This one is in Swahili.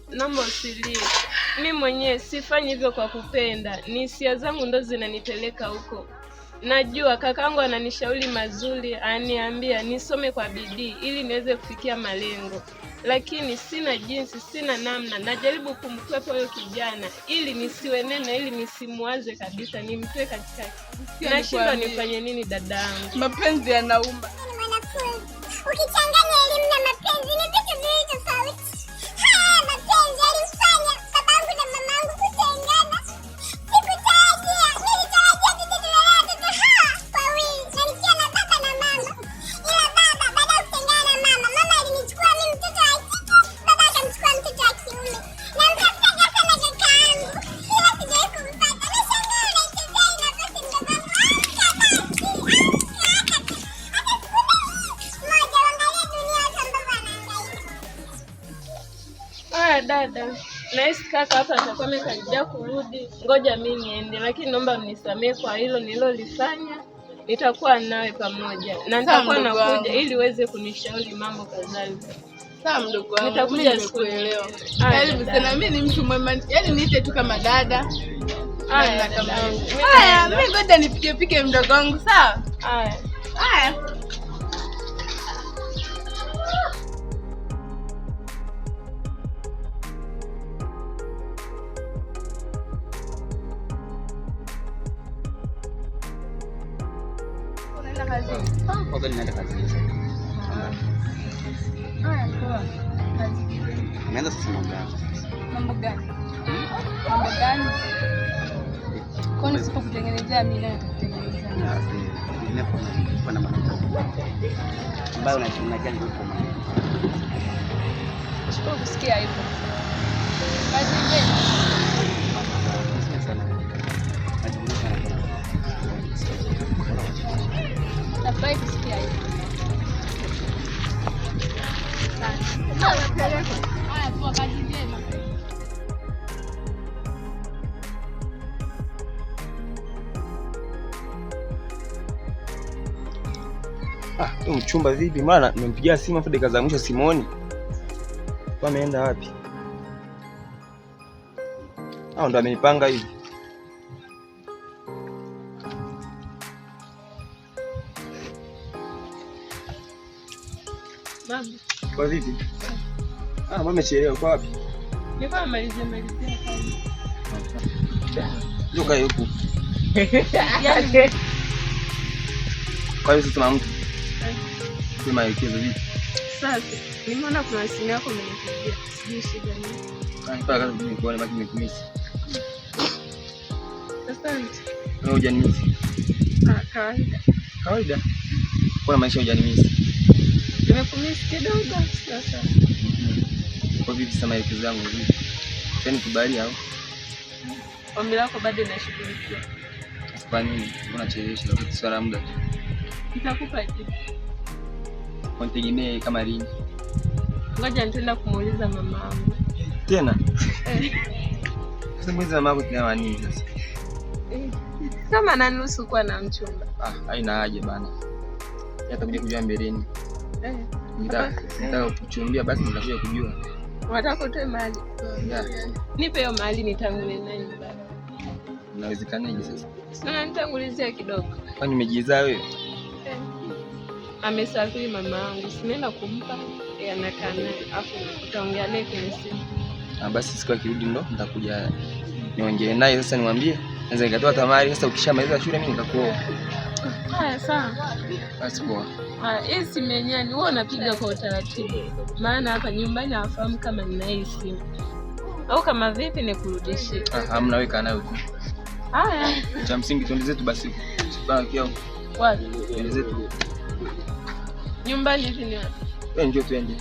Naomba usilie. Mimi mwenyewe sifanyi hivyo kwa kupenda. Ni hisia zangu ndo zinanipeleka huko. Najua kakangu ananishauri mazuri, aniambia nisome kwa bidii ili niweze kufikia malengo. Lakini sina jinsi, sina namna. Najaribu kumkwepa huyo kijana ili nisiwe nene, ili nisimuaze kabisa, nimtoe katika. Nashindwa nifanye nini dadangu? Mapenzi yanauma. Ukichanganya elimu na mapenzi ni vitu viwili tofauti. Haya mapenzi yalimfanya babangu na mamangu kutengana. Sikutarajia, nilitarajia tutalea watoto hawa wawili na nikiwa na baba na mama. Ila baba baada ya kutengana na mama alinichukua mimi mtoto wa kike, baba akamchukua mtoto wa kiume. Na mtafuta sana kakaangu, ila sijawahi kumpata. Nashangaa unaichezea hii nafasi mdogo wangu. Dada, nahisi kaka hapa atakuwa amekaribia kurudi. Ngoja mimi niende, lakini naomba mnisamee kwa hilo nililolifanya. Nitakuwa nawe pamoja na nitakuwa nakuja ili uweze kunishauri mambo kadhalika. Sawa mdogo wangu, nitakuja nikuelewa. Karibu sana, mimi ni mtu mwema. Yaani niite tu kama dada. Haya, mimi ngoja nipike mdogo wangu, sawa? Haya. kazini? Kwa kweli naenda kazini. Poa. Kazi. Naenda sasa mambo yangu. Mambo gani? Mambo gani? Kwani sipokutengenezea mimi nayo nitakutengenezea. Ninapo na mwanamke ambaye unajali huko mama. Sipo kusikia hivyo. Kazi njema. Sana. Najibu sana kwa. Nafurahi kusikia hivyo. Haya, poa, kazi njema. Huyu mchumba vipi? Maana nimempigia simu afu dakika za mwisho simuoni. Ameenda wapi? Ndo amenipanga hivi. Mama. Kwa vipi? Mama amechelewa. Kwa wapi? Nilikuwa namalizia kazi. Ndio kae huko. Yaani Kwa hiyo sasa mtu. Sema yekezo vipi? sasa nimeona kuna simu yako umenipigia. Sijui shida nini. Mpaka kazi nikuone maki nikumisi. Asante. Wewe hujanimisi. Kawaida. Kawaida. Kwa maisha hujanimisi. Nimekumisi kidogo sasa. Kwa vipi sasa yekezo yangu vipi? Tena kubali au? Ombi lako bado nashughulikia. Kwa nini unachelewesha kitu swala muda tu? Nitakupa jibu. Unitegemee kama lini? Ngoja nitaenda kumuuliza mama yangu. Tena? Sasa mwezi wa mama tuna nini sasa? Kama nanusu kuwa na mchumba. Haina haja bana. Yatakuja kujua mbeleni. Nitaka kuchumbia basi nitakuja kujua. Unataka utoe mahali? Nipe hiyo mahali nitangulie naye nyumbani. Inawezekanaje sasa? Sasa nitangulizia kidogo. Kwani umejizaa wewe? Amesafiri mama yangu. Sinaenda kumpa. Anakaa naye. Afu utaongea naye kwenye simu. Basi siku akirudi ndo nitakuja niongee naye sasa nimwambie. Naweza nikatoa tamari sasa ukishamaliza shule mimi nikakuoa. Haya sawa. Basi poa. Hii simu yenyewe ni wewe unapiga kwa utaratibu. Maana hapa nyumbani hawafahamu kama nina hii simu. Au kama vipi nikurudishie? Hamna, weka nayo tu. Haya. Cha msingi tuende zetu basi. Sipana kiao. Wapi? Tuende zetu. Nyumbani hivi ni wapi? Njoo tuende.